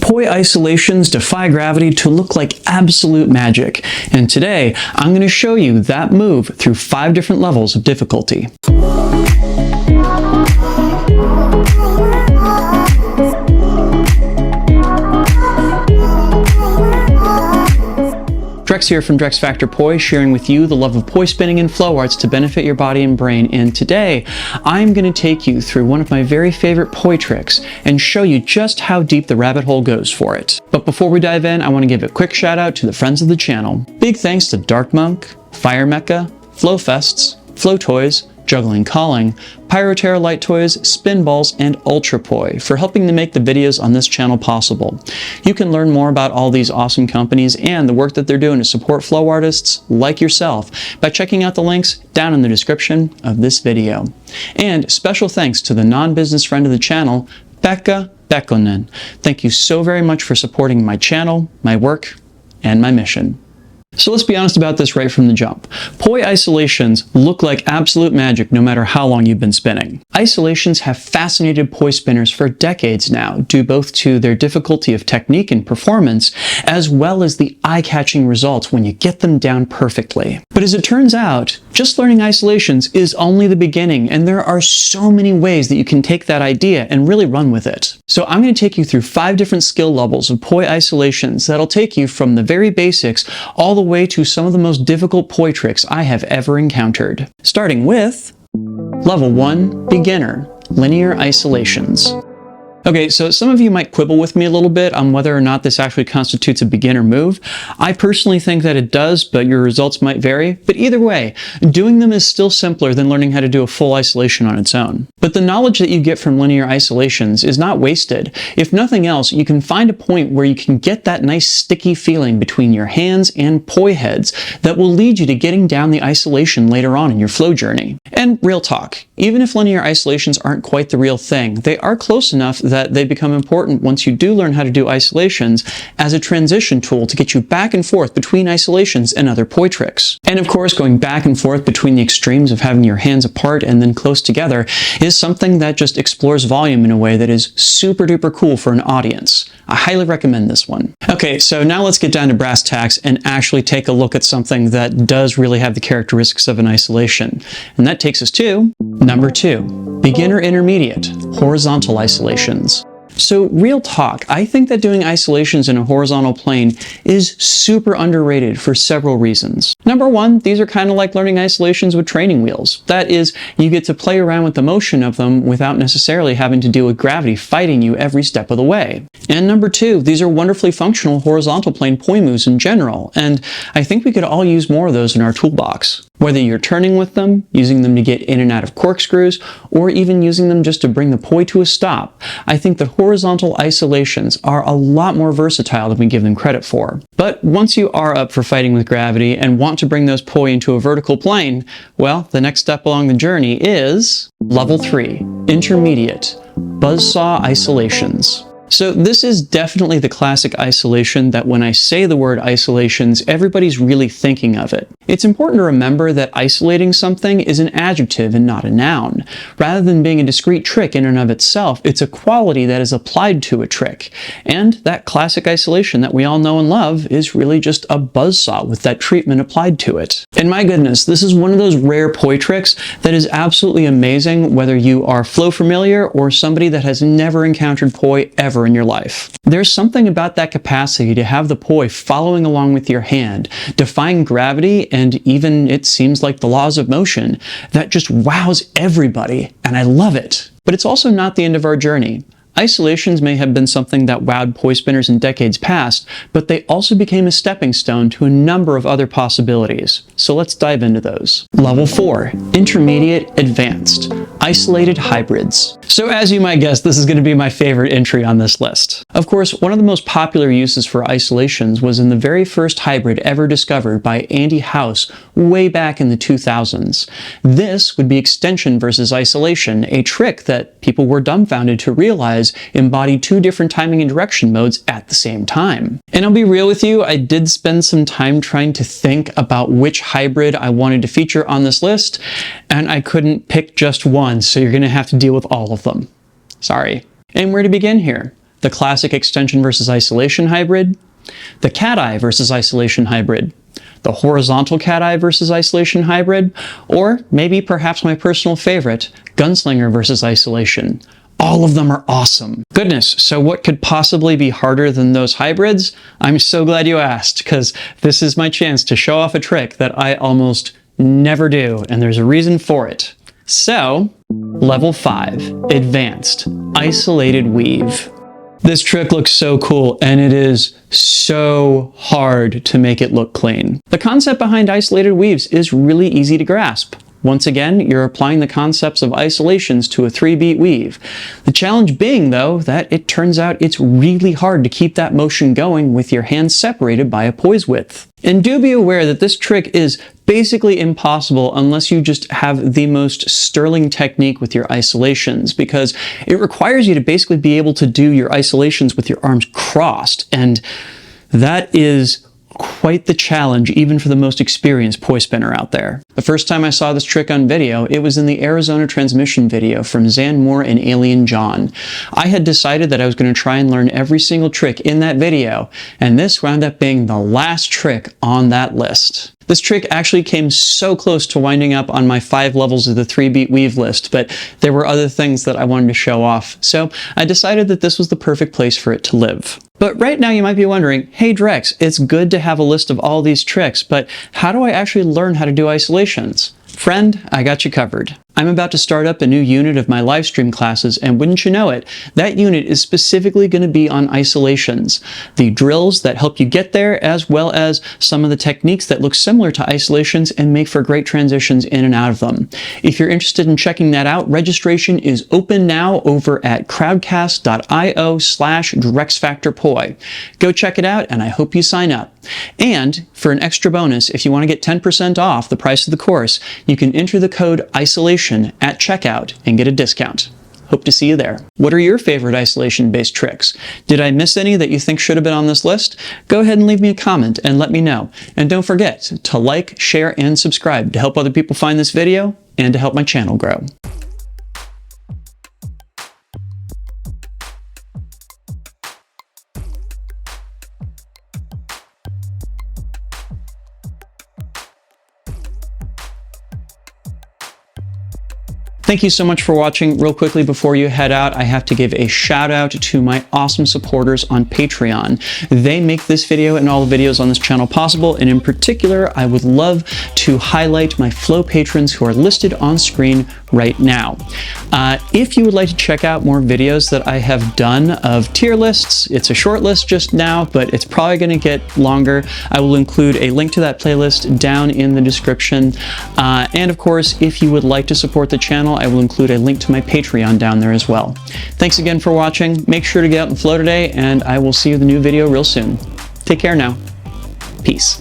Poi isolations defy gravity to look like absolute magic, and today I'm going to show you that move through 5 different levels of difficulty. Drex here from DrexFactor Poi, sharing with you the love of poi spinning and flow arts to benefit your body and brain. And today, I'm going to take you through one of my very favorite poi tricks and show you just how deep the rabbit hole goes for it. But before we dive in, I want to give a quick shout out to the friends of the channel. Big thanks to Dark Monk, Fire Mecha, Flow Fests, Flow Toys, Juggling Calling, Pyroterra Light Toys, Spin Balls, and Ultra Poi for helping to make the videos on this channel possible. You can learn more about all these awesome companies and the work that they're doing to support flow artists like yourself by checking out the links down in the description of this video. And special thanks to the non-business friend of the channel, Pekha Pekkonen. Thank you so very much for supporting my channel, my work, and my mission. So let's be honest about this right from the jump. Poi isolations look like absolute magic no matter how long you've been spinning. Isolations have fascinated poi spinners for decades now, due both to their difficulty of technique and performance, as well as the eye-catching results when you get them down perfectly. But as it turns out, just learning isolations is only the beginning, and there are so many ways that you can take that idea and really run with it. So I'm going to take you through 5 different skill levels of poi isolations that'll take you from the very basics all the way to some of the most difficult poi tricks I have ever encountered. Starting with Level 1, Beginner, Linear Isolations. Okay, so some of you might quibble with me a little bit on whether or not this actually constitutes a beginner move. I personally think that it does, but your results might vary. But either way, doing them is still simpler than learning how to do a full isolation on its own. But the knowledge that you get from linear isolations is not wasted. If nothing else, you can find a point where you can get that nice sticky feeling between your hands and poi heads that will lead you to getting down the isolation later on in your flow journey. And real talk, even if linear isolations aren't quite the real thing, they are close enough that they become important once you do learn how to do isolations as a transition tool to get you back and forth between isolations and other poi tricks. And of course, going back and forth between the extremes of having your hands apart and then close together is something that just explores volume in a way that is super duper cool for an audience. I highly recommend this one. Okay, so now let's get down to brass tacks and actually take a look at something that does really have the characteristics of an isolation. And that takes us to number 2, Beginner Intermediate, Horizontal Isolations. So real talk, I think that doing isolations in a horizontal plane is super underrated for several reasons. Number 1, these are kind of like learning isolations with training wheels. That is, you get to play around with the motion of them without necessarily having to deal with gravity fighting you every step of the way. And number 2, these are wonderfully functional horizontal plane poi moves in general, and I think we could all use more of those in our toolbox. Whether you're turning with them, using them to get in and out of corkscrews, or even using them just to bring the poi to a stop, I think that horizontal isolations are a lot more versatile than we give them credit for. But once you are up for fighting with gravity and want to bring those poi into a vertical plane, well, the next step along the journey is Level 3, Intermediate, Buzzsaw Isolations. So this is definitely the classic isolation that when I say the word isolations, everybody's really thinking of it. It's important to remember that isolating something is an adjective and not a noun. Rather than being a discrete trick in and of itself, it's a quality that is applied to a trick. And that classic isolation that we all know and love is really just a buzzsaw with that treatment applied to it. And my goodness, this is one of those rare poi tricks that is absolutely amazing whether you are flow familiar or somebody that has never encountered poi ever in your life. There's something about that capacity to have the poi following along with your hand, defying gravity and even, it seems like, the laws of motion, that just wows everybody, and I love it. But it's also not the end of our journey. Isolations may have been something that wowed poi spinners in decades past, but they also became a stepping stone to a number of other possibilities. So let's dive into those. Level 4, Intermediate Advanced, Isolated Hybrids. So as you might guess, this is going to be my favorite entry on this list. Of course, one of the most popular uses for isolations was in the very first hybrid ever discovered by Andy House way back in the 2000s. This would be extension versus isolation, a trick that people were dumbfounded to realize embody 2 different timing and direction modes at the same time. And I'll be real with you, I did spend some time trying to think about which hybrid I wanted to feature on this list, and I couldn't pick just one, so you're going to have to deal with all of them. Sorry. And where to begin here? the classic extension versus isolation hybrid, the cat eye versus isolation hybrid, the horizontal cat eye versus isolation hybrid, or maybe perhaps my personal favorite, gunslinger versus isolation. All of them are awesome. Goodness, so what could possibly be harder than those hybrids? I'm so glad you asked, because this is my chance to show off a trick that I almost never do, and there's a reason for it. So, level 5, advanced, isolated weave. This trick looks so cool, and it is so hard to make it look clean. The concept behind isolated weaves is really easy to grasp. Once again, you're applying the concepts of isolations to a 3-beat weave. The challenge being, though, that it turns out it's really hard to keep that motion going with your hands separated by a poise width. And do be aware that this trick is basically impossible unless you just have the most sterling technique with your isolations, because it requires you to basically be able to do your isolations with your arms crossed, and that is quite the challenge even for the most experienced poi spinner out there. The first time I saw this trick on video, it was in the Arizona transmission video from Zan Moore and Alien John. I had decided that I was going to try and learn every single trick in that video, and this wound up being the last trick on that list. This trick actually came so close to winding up on my 5 levels of the 3-beat weave list, but there were other things that I wanted to show off, so I decided that this was the perfect place for it to live. But right now you might be wondering, hey Drex, it's good to have a list of all these tricks, but how do I actually learn how to do isolations? Friend, I got you covered. I'm about to start up a new unit of my live stream classes, and wouldn't you know it, that unit is specifically going to be on isolations. The drills that help you get there, as well as some of the techniques that look similar to isolations and make for great transitions in and out of them. If you're interested in checking that out, registration is open now over at crowdcast.io/DrexFactor Poi. Go check it out, and I hope you sign up. And for an extra bonus, if you want to get 10% off the price of the course, you can enter the code ISOLATION at checkout and get a discount. Hope to see you there. What are your favorite isolation-based tricks? Did I miss any that you think should have been on this list? Go ahead and leave me a comment and let me know. And don't forget to like, share, and subscribe to help other people find this video and to help my channel grow. Thank you so much for watching. Real quickly before you head out, I have to give a shout out to my awesome supporters on Patreon. They make this video and all the videos on this channel possible, and in particular, I would love to highlight my Flow patrons who are listed on screen right now. If you would like to check out more videos that I have done of tier lists, it's a short list just now, but it's probably going to get longer. I will include a link to that playlist down in the description. And of course, if you would like to support the channel, I will include a link to my Patreon down there as well. Thanks again for watching. Make sure to get out and flow today, and I will see you in the new video real soon. Take care now. Peace.